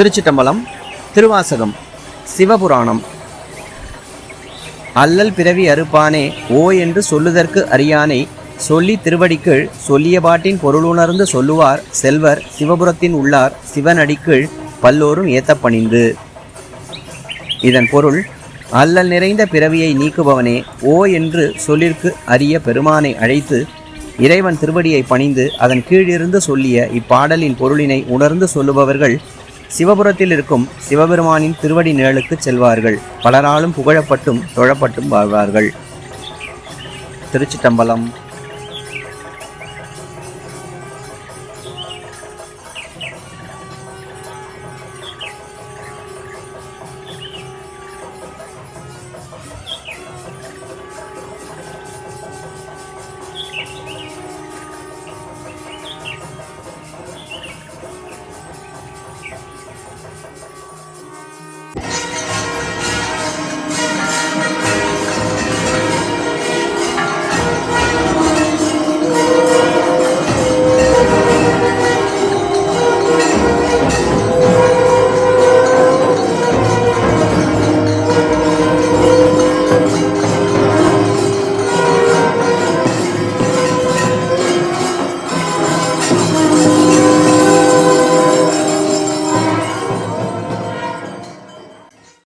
திருச்சிட்டம்பலம். திருவாசகம். சிவபுராணம். அல்லல் பிறவி அறுப்பானே ஓ என்று சொல்லுதற்கு அறியானை சொல்லி திருவடிக்கீழ் சொல்லிய பாட்டின் பொருளுணர்ந்து சொல்லுவார் செல்வர் சிவபுரத்தின் உள்ளார் சிவனடிக்கீழ் பல்லோரும் ஏத்தப்பணிந்து. இதன் பொருள், அல்லல் நிறைந்த பிறவியை நீக்குபவனே ஓ என்று சொல்லிற்கு அரிய பெருமானை அழைத்து இறைவன் திருவடியை பணிந்து அதன் கீழிருந்து சொல்லிய இப்பாடலின் பொருளினை உணர்ந்து சொல்லுபவர்கள் சிவபுரத்தில் இருக்கும் சிவபெருமானின் திருவடி நிழலுக்கு செல்வார்கள். பலராலும் புகழப்பட்டும் தொழப்பட்டும் வாழ்வார்கள். திருச்சிட்டம்பலம்.